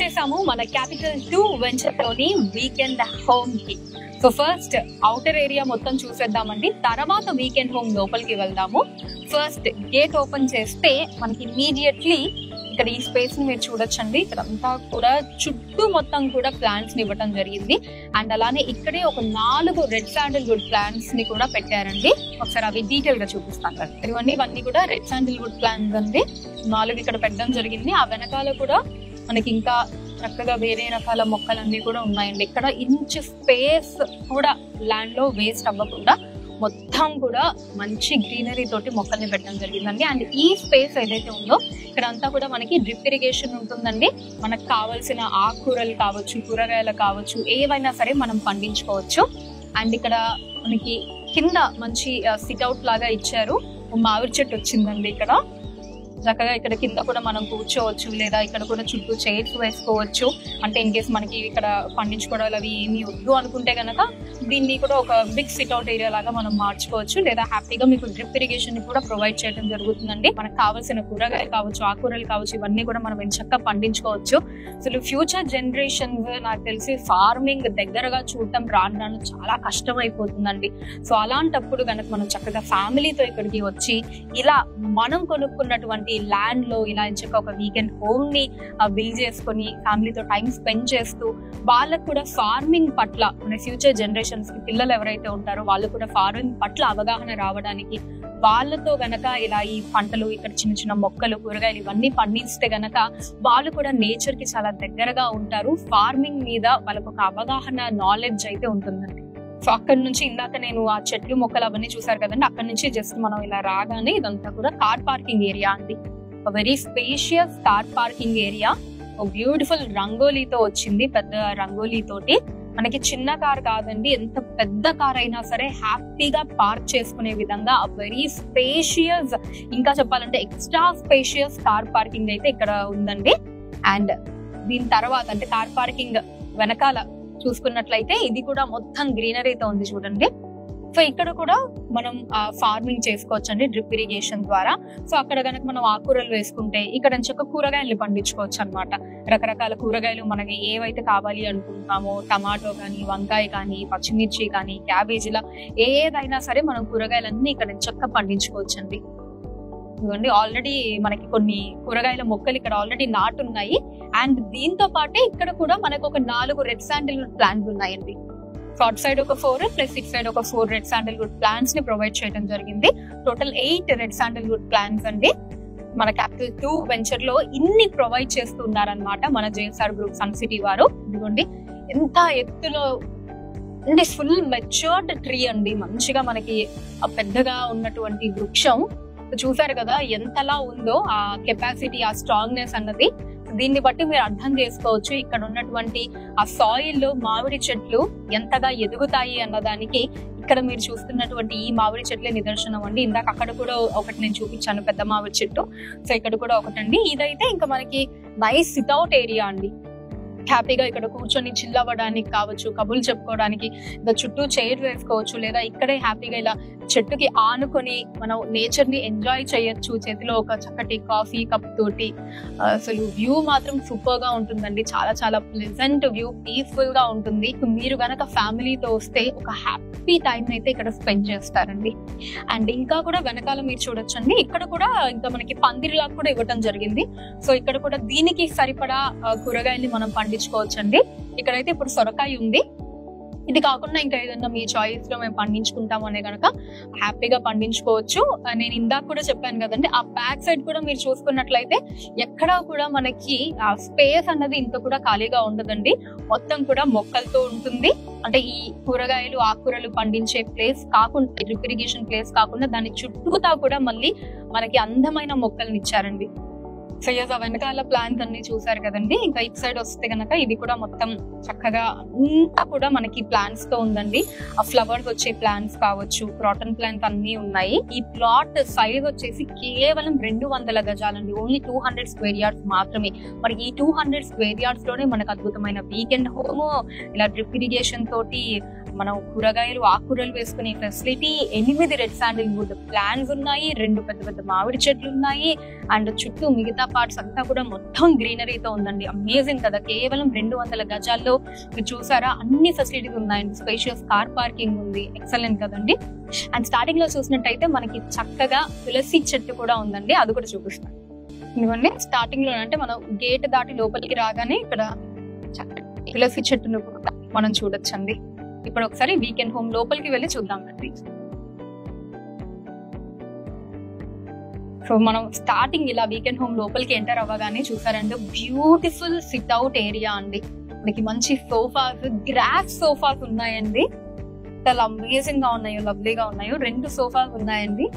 వచ్చేసాము మన capital 2 venture లోని వీకెండ్ హోమ్ కి. సో ఫస్ట్ అవుటర్ ఏరియా మొత్తం చూసేద్దామండి, తర్వాత వీకెండ్ హోమ్ లోపలికి వెళ్దాము. ఫస్ట్ గేట్ ఓపెన్ చేస్తే మనకి ఇమీడియట్లీ ఇక్కడ ఈ స్పేస్ ని మీరు చూడొచ్చండి. ఇక్కడ అంతా కూడా చుట్టూ మొత్తం కూడా ప్లాంట్స్ ని ఇవ్వడం జరిగింది. అండ్ అలానే ఇక్కడే ఒక 4 రెడ్ శాండిల్వుడ్ ప్లాంట్స్ ని కూడా పెట్టారండి. ఒకసారి అవి డీటెయిల్ గా చూపిస్తాను. ఇవన్నీ కూడా రెడ్ శాండిల్వుడ్ ప్లాంట్స్ అండి. 4 ఇక్కడ పెట్టడం జరిగింది. ఆ వెనకాల కూడా మనకి ఇంకా చక్కగా వేరే రకాల మొక్కలన్నీ కూడా ఉన్నాయండి. ఇక్కడ ఇంచ్ స్పేస్ కూడా ల్యాండ్ లో వేస్ట్ అవ్వకుండా మొత్తం కూడా మంచి గ్రీనరీ తోటి మొక్కల్ని పెట్టడం జరిగిందండి. అండ్ ఈ స్పేస్ ఏదైతే ఉందో ఇక్కడ అంతా కూడా మనకి డ్రిప్ ఇరిగేషన్ ఉంటుందండి. మనకు కావాల్సిన ఆకుకూరలు కావచ్చు, కూరగాయలు కావచ్చు, ఏవైనా సరే మనం పండించుకోవచ్చు. అండ్ ఇక్కడ మనకి కింద మంచి సిట్అవుట్ లాగా ఇచ్చారు. మామిడి చెట్టు వచ్చిందండి. ఇక్కడ చక్కగా ఇక్కడ కింద కూడా మనం కూర్చోవచ్చు, లేదా ఇక్కడ కూడా చుట్టూ చైర్స్ వేసుకోవచ్చు. అంటే ఇన్ కేస్ మనకి ఇక్కడ పండించుకోవడాలు అవి ఏమి వద్దు అనుకుంటే గనక దీన్ని కూడా ఒక బిగ్ సిట్అవుట్ ఏరియా లాగా మనం మార్చుకోవచ్చు. లేదా హ్యాపీగా మీకు డ్రిప్ ఇరిగేషన్ కూడా ప్రొవైడ్ చేయడం జరుగుతుందండి. మనకు కావాల్సిన కూరగాయలు కావచ్చు, ఆకుకూరలు కావచ్చు, ఇవన్నీ కూడా మనం చక్కగా పండించుకోవచ్చు. అసలు ఫ్యూచర్ జనరేషన్స్ నాకు తెలిసి ఫార్మింగ్ దగ్గరగా చూడటం రాను చాలా కష్టం అయిపోతుందండి. సో అలాంటప్పుడు కనుక మనం చక్కగా ఫ్యామిలీతో ఇక్కడికి వచ్చి ఇలా మనం కొనుక్కున్నటువంటి ల్యాండ్ లో ఇలా ఒక వీకెండ్ హోమ్ ని బిల్డ్ చేసుకొని ఫ్యామిలీతో టైం స్పెండ్ చేస్తూ వాళ్ళకు కూడా ఫార్మింగ్ పట్ల మన ఫ్యూచర్ జనరేషన్స్ కి పిల్లలు ఎవరైతే ఉంటారో వాళ్ళు కూడా ఫార్మింగ్ పట్ల అవగాహన రావడానికి వాళ్ళతో గనక ఇలా ఈ పంటలు ఇక్కడ చిన్న చిన్న మొక్కలు, కూరగాయలు ఇవన్నీ పండిస్తే గనక వాళ్ళు కూడా నేచర్ కి చాలా దగ్గరగా ఉంటారు. ఫార్మింగ్ మీద వాళ్ళకు ఒక అవగాహన, నాలెడ్జ్ అయితే ఉంటుందండి. సో అక్కడ నుంచి ఇందాక నేను ఆ చెట్లు మొక్కలు అవన్నీ చూసారు కదండి, అక్కడ నుంచి జస్ట్ మనం ఇలా రాగానే ఇదంతా కూడా కార్ పార్కింగ్ ఏరియా అండి. Very spacious car parking area. Beautiful రంగోలీతో వచ్చింది, పెద్ద రంగోలీ తోటి. మనకి చిన్న కార్ కాదండి, ఎంత పెద్ద కార్ అయినా సరే హ్యాపీగా పార్క్ చేసుకునే విధంగా వెరీ స్పేషియస్, ఇంకా చెప్పాలంటే ఎక్స్ట్రా స్పేషియస్ కార్ పార్కింగ్ అయితే ఇక్కడ ఉందండి. అండ్ దీని తర్వాత అంటే కార్ పార్కింగ్ వెనకాల చూసుకున్నట్లయితే ఇది కూడా మొత్తం గ్రీనరీతో ఉంది చూడండి. సో ఇక్కడ కూడా మనం ఫార్మింగ్ చేసుకోవచ్చు అండి డ్రిప్ ఇరిగేషన్ ద్వారా. సో అక్కడ కనుక మనం ఆకుకూరలు వేసుకుంటే ఇక్కడ చక్క కూరగాయలు పండించుకోవచ్చు అనమాట. రకరకాల కూరగాయలు మనకి ఏవైతే కావాలి అనుకుంటున్నామో, టమాటో కానీ, వంకాయ కానీ, పచ్చిమిర్చి కానీ, క్యాబేజీలా ఏదైనా సరే మనం కూరగాయలన్నీ ఇక్కడ చక్క పండించుకోవచ్చు అండి. ఇవ్వండి ఆల్రెడీ మనకి కొన్ని కూరగాయల మొక్కలు ఇక్కడ ఆల్రెడీ నాటున్నాయి. అండ్ దీంతో పాటే ఇక్కడ కూడా మనకు ఒక 4 రెడ్ శాండిల్వుడ్ ప్లాంట్స్ ఉన్నాయండి. అటు సైడ్ ఒక 4 ప్లస్ ఇటు సైడ్ ఒక 4 రెడ్ శాండిల్వుడ్ ప్లాంట్స్ ని ప్రొవైడ్ చేయడం జరిగింది. టోటల్ 8 రెడ్ శాండిల్వుడ్ ప్లాంట్స్ అండి. మన క్యాపిటల్ 2 వెంచర్ లో ఇన్ని ప్రొవైడ్ చేస్తున్నారనమాట మన జేఎస్ఆర్ గ్రూప్ సన్ సిటీ వారు. ఇదిగోండి ఎంత ఎత్తులో అంటే ఫుల్ మెచ్యూర్డ్ ట్రీ అండి. మంచిగా మనకి పెద్దగా ఉన్నటువంటి వృక్షం చూసారు కదా ఎంతలా ఉందో ఆ కెపాసిటీ, ఆ స్ట్రాంగ్నెస్ అన్నది. దీన్ని బట్టి మీరు అర్థం చేసుకోవచ్చు ఇక్కడ ఉన్నటువంటి ఆ సాయిల్ లో మామిడి చెట్లు ఎంతగా ఎదుగుతాయి అన్నదానికి ఇక్కడ మీరు చూస్తున్నటువంటి ఈ మామిడి చెట్లే నిదర్శనం అండి. ఇందాక అక్కడ కూడా ఒకటి నేను చూపించాను, పెద్ద మామిడి చెట్టు. సో ఇక్కడ కూడా ఒకటండి. ఇదైతే ఇంకా మనకి నైస్ సిట్అవుట్ ఏరియా అండి. హ్యాపీగా ఇక్కడ కూర్చొని చిల్ అవ్వడానికి కావచ్చు, కబుర్లు చెప్పుకోవడానికి చుట్టూ చైర్ వేసుకోవచ్చు, లేదా ఇక్కడే హ్యాపీగా ఇలా చెట్టుకి ఆనుకొని మనం నేచర్ ని ఎంజాయ్ చేయొచ్చు. చేతిలో ఒక చక్కటి కాఫీ కప్ తోటి. అసలు వ్యూ మాత్రం సూపర్ గా ఉంటుందండి. చాలా చాలా ప్లెజెంట్ వ్యూ, పీస్ఫుల్ గా ఉంటుంది. మీరు గనక ఫ్యామిలీతో వస్తే ఒక హ్యాపీ టైం అయితే ఇక్కడ స్పెండ్ చేస్తారండి. అండ్ ఇంకా కూడా వెనకాల మీరు చూడొచ్చండి, ఇక్కడ కూడా ఇంకా మనకి పందిరిలా కూడా ఇవ్వటం జరిగింది. సో ఇక్కడ కూడా దీనికి సరిపడా కూరగాయల్ని మనం పండించుకోవచ్చండి. ఇక్కడైతే ఇప్పుడు సొరకాయ ఉంది. ఇది కాకుండా ఇంకా ఏదన్నా మీ చాయిస్ లో మేము పండించుకుంటాము అనే కనుక హ్యాపీగా పండించుకోవచ్చు. నేను ఇందాక కూడా చెప్పాను కదండి, ఆ బ్యాక్ సైడ్ కూడా మీరు చూసుకున్నట్లయితే ఎక్కడా కూడా మనకి ఆ స్పేస్ అన్నది ఇంత కూడా ఖాళీగా ఉండదండి. మొత్తం కూడా మొక్కలతో ఉంటుంది. అంటే ఈ కూరగాయలు, ఆకుకూరలు పండించే ప్లేస్ కాకుండా, డ్రిప్ ఇరిగేషన్ ప్లేస్ కాకుండా దాని చుట్టూతా కూడా మళ్ళీ మనకి అందమైన మొక్కల్ని ఇచ్చారండి. సో వెనకాల ప్లాంట్స్ అన్ని చూసారు కదండి. ఇంకా ఇటు సైడ్ వస్తే కనుక ఇది కూడా మొత్తం చక్కగా అంతా కూడా మనకి ప్లాంట్స్ తో ఉందండి. ఆ ఫ్లవర్స్ వచ్చే ప్లాంట్స్ కావచ్చు, క్రాటన్ ప్లాంట్స్ అన్ని ఉన్నాయి. ఈ ప్లాట్ సైజ్ వచ్చేసి కేవలం 200 గజాలండి. ఓన్లీ 200 స్క్వేర్ యార్డ్స్ మాత్రమే. మరి ఈ 200 స్క్వేర్ యార్డ్స్ లోనే మనకు అద్భుతమైన వీకెండ్ హోమ్, ఇలా డ్రిప్ ఇరిగేషన్ తోటి మనం కూరగాయలు ఆకుకూరలు వేసుకునే ఫెసిలిటీ, 8 రెడ్ శాండిల్వుడ్ ప్లాంట్స్ ఉన్నాయి, 2 పెద్ద పెద్ద మామిడి చెట్లు ఉన్నాయి, అండ్ చుట్టూ మిగతా పార్ట్స్ అంతా కూడా మొత్తం గ్రీనరీతో ఉందండి. అమేజింగ్ కదా. కేవలం 200 గజాల్లో మీరు చూసారా అన్ని ఫెసిలిటీస్ ఉన్నాయండి. స్పేషియస్ కార్ పార్కింగ్ ఉంది. ఎక్సలెంట్ కదండి. అండ్ స్టార్టింగ్ లో చూసినట్టయితే మనకి చక్కగా తులసి చెట్టు కూడా ఉందండి. అది కూడా చూపిస్తాను. ఇదిగోండి స్టార్టింగ్ లో అంటే మనం గేట్ దాటి లోపలికి రాగానే ఇక్కడ తులసి చెట్టును కూడా మనం చూడొచ్చండి. ఇప్పుడు ఒకసారి వీకెండ్ హోమ్ లోపలికి వెళ్ళి చూద్దామండి. సో మనం స్టార్టింగ్ ఇలా వీకెండ్ హోమ్ లోపలికి ఎంటర్ అవ్వగానే చూసారంటే బ్యూటిఫుల్ సిట్ అవుట్ ఏరియా అండి. మనకి మంచి సోఫాస్, గ్రాస్ సోఫాస్ ఉన్నాయండి. చాలా అమేజింగ్ గా ఉన్నాయో, లవ్లీగా ఉన్నాయో. 2 సోఫాస్ ఉన్నాయండి.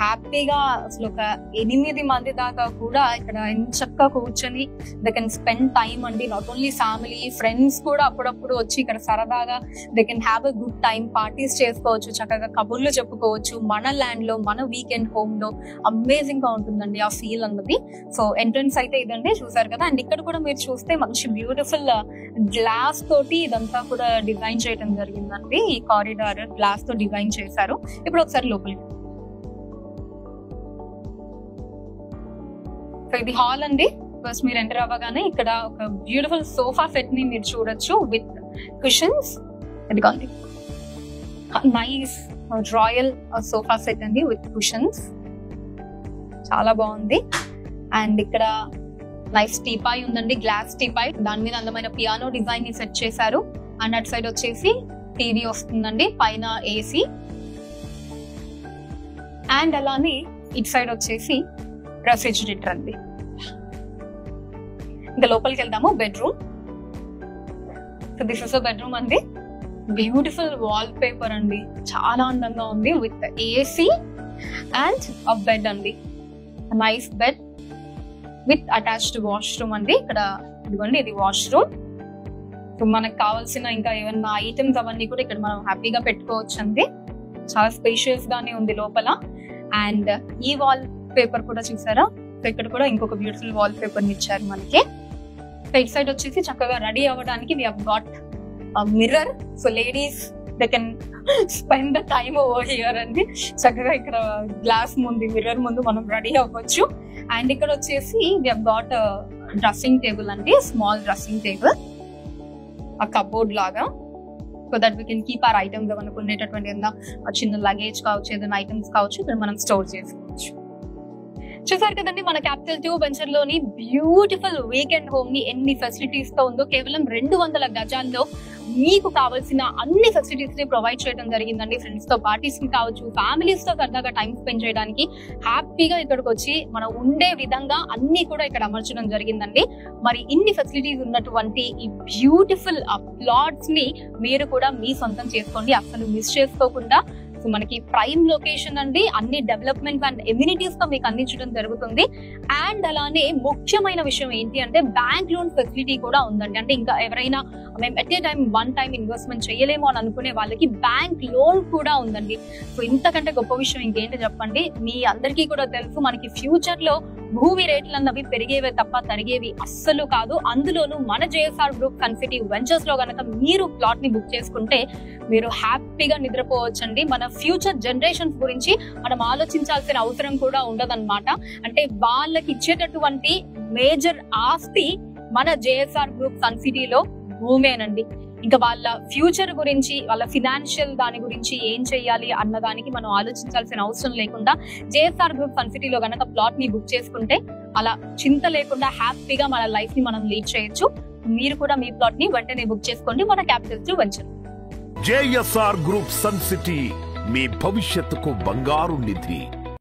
హ్యాపీగా అసలు ఒక 8 మంది దాకా కూడా ఇక్కడ చక్కగా కూర్చొని దే కెన్ స్పెండ్ టైమ్ అండి. నాట్ ఓన్లీ ఫ్యామిలీ, ఫ్రెండ్స్ కూడా అప్పుడప్పుడు వచ్చి ఇక్కడ సరదాగా they can have a good time, parties చేసుకోవచ్చు, చక్కగా కబుర్లు చెప్పుకోవచ్చు. మన ల్యాండ్ లో, మన వీకెండ్ హోమ్ లో అమేజింగ్ గా ఉంటుందండి ఆ ఫీల్ అన్నది. సో ఎంట్రన్స్ అయితే ఇదండి, చూసారు కదా. అండ్ ఇక్కడ కూడా మీరు చూస్తే మంచి బ్యూటిఫుల్ గ్లాస్ తోటి ఇదంతా కూడా డిజైన్ చేయడం జరిగిందండి. ఈ కారిడార్ గ్లాస్ తో డిజైన్ చేశారు. ఇప్పుడు ఒకసారి లోపలికి. సో ఇది హాల్ అండి. ఫస్ట్ మీరు ఎంటర్ అవ్వగానే ఇక్కడ ఒక బ్యూటిఫుల్ సోఫా సెట్ ని మీరు చూడొచ్చు విత్ కుషన్స్. ఇదిగోండి నైస్ రాయల్ సోఫా సెట్ అండి విత్ కుషన్స్, చాలా బాగుంది. అండ్ ఇక్కడ నైస్ టీపాయ్ ఉందండి, గ్లాస్ టీపాయ్. దాని మీద అందమైన పియానో డిజైన్ ని సెట్ చేశారు. అండ్ అటు సైడ్ వచ్చేసి టీవీ వస్తుందండి, పైన ఏసీ. అండ్ అలానే ఇటు సైడ్ వచ్చేసి రెఫ్రిజిరేటర్ అండి. ఇంకా లోపలికి వెళ్దాము. Bedroom. So this is a bedroom అండి. బ్యూటిఫుల్ వాల్ పేపర్ అండి, చాలా అందంగా ఉంది with AC and a bed అండి. Nice bed with attached washroom అండి. ఇక్కడ ఇదిగోండి ఇది వాష్రూమ్. సో మనకు కావాల్సిన ఇంకా ఏమన్నా ఐటమ్స్ అవన్నీ కూడా ఇక్కడ మనం హ్యాపీగా పెట్టుకోవచ్చు అండి. చాలా స్పేషియస్ గానే ఉంది లోపల. అండ్ ఈ వాల్ పేపర్ కూడా చూసారా. సో ఇక్కడ కూడా ఇంకొక బ్యూటిఫుల్ వాల్ పేపర్ ని ఇచ్చారు మనకి. ఇటు సైడ్ వచ్చేసి చక్కగా రెడీ అవ్వడానికి we have got mirror. So ladies they can spend the time over here అండి. చక్కగా ఇక్కడ గ్లాస్ ముందు, మిర్రర్ ముందు మనం రెడీ అవ్వచ్చు. అండ్ ఇక్కడ వచ్చేసి we have got dressing table అండి, స్మాల్ డ్రెస్సింగ్ టేబుల్, ఆ కబోర్డ్ లాగా. So that we can keep our items. మనకు ఉండేటటువంటి ఏదైనా చిన్న లగేజ్ కావచ్చు, ఏదైనా ఐటమ్స్ కావచ్చు, ఇక్కడ మనం స్టోర్ చేసుకోవచ్చు. చూసారు కదండి మన క్యాపిటల్ 2 వెంచర్ లోని బ్యూటిఫుల్ వీకెండ్ హోమ్ ని ఎన్ని ఫెసిలిటీస్ తో ఉందో. కేవలం 200 గజాల్లో మీకు కావాల్సిన అన్ని ఫెసిలిటీస్ ని ప్రొవైడ్ చేయడం జరిగిందండి. ఫ్రెండ్స్ తో పార్టీస్ కి కావచ్చు, ఫ్యామిలీస్ తో సరదాగా టైం స్పెండ్ చేయడానికి హ్యాపీగా ఇక్కడికి వచ్చి మనం ఉండే విధంగా అన్ని కూడా ఇక్కడ అమర్చడం జరిగిందండి. మరి ఇన్ని ఫెసిలిటీస్ ఉన్నటువంటి ఈ బ్యూటిఫుల్ ప్లాట్స్ ని మీరు కూడా మీ సొంతం చేసుకోండి, అసలు మిస్ చేసుకోకుండా. సో మనకి ప్రైమ్ లొకేషన్ అండి, అన్ని డెవలప్మెంట్ అండ్ ఎమ్యూనిటీస్ తో మీకు అందించడం జరుగుతుంది. అండ్ అలానే ముఖ్యమైన విషయం ఏంటి అంటే బ్యాంక్ లోన్ ఫెసిలిటీ కూడా ఉందండి. అంటే ఇంకా ఎవరైనా మేము at a time 1 time investment చేయలేము అని అనుకునే వాళ్ళకి బ్యాంక్ లోన్ కూడా ఉందండి. సో ఇంతకంటే గొప్ప విషయం ఇంకేంటి చెప్పండి. మీ అందరికీ కూడా తెలుసు మనకి ఫ్యూచర్ లో భూమి రేట్లు అన్నవి పెరిగేవే తప్ప తరిగేవి అస్సలు కాదు. అందులోనూ మన JSR group sun city ventures లో గనక మీరు ప్లాట్ ని బుక్ చేసుకుంటే మీరు హ్యాపీగా నిద్రపోవచ్చండి. మన ఫ్యూచర్ జనరేషన్స్ గురించి మనం ఆలోచించాల్సిన అవసరం కూడా ఉండదన్నమాట. అంటే వాళ్ళకి ఇచ్చేటటువంటి మేజర్ ఆస్తి మన జేఎస్ఆర్ గ్రూప్ సన్ సిటీలో భూమేనండి. ఇంకా వాళ్ళ ఫ్యూచర్ గురించి, వాళ్ళ ఫినాన్షియల్ దాని గురించి ఏం చేయాలి అన్న దానికి మనం ఆలోచించాల్సిన అవసరం లేకుండా జేఎస్ఆర్ గ్రూప్ సన్ సిటీలో గనక ప్లాట్ ని బుక్ చేసుకుంటే అలా చింత లేకుండా హ్యాపీగా మన లైఫ్ ని మనం లీడ్ చేయొచ్చు. మీరు కూడా మీ ప్లాట్ ని వెంటనే బుక్ చేసుకోండి మన capital 2 venture. JSR group sun city మీ భవిష్యత్తుకు బంగారు నిధి.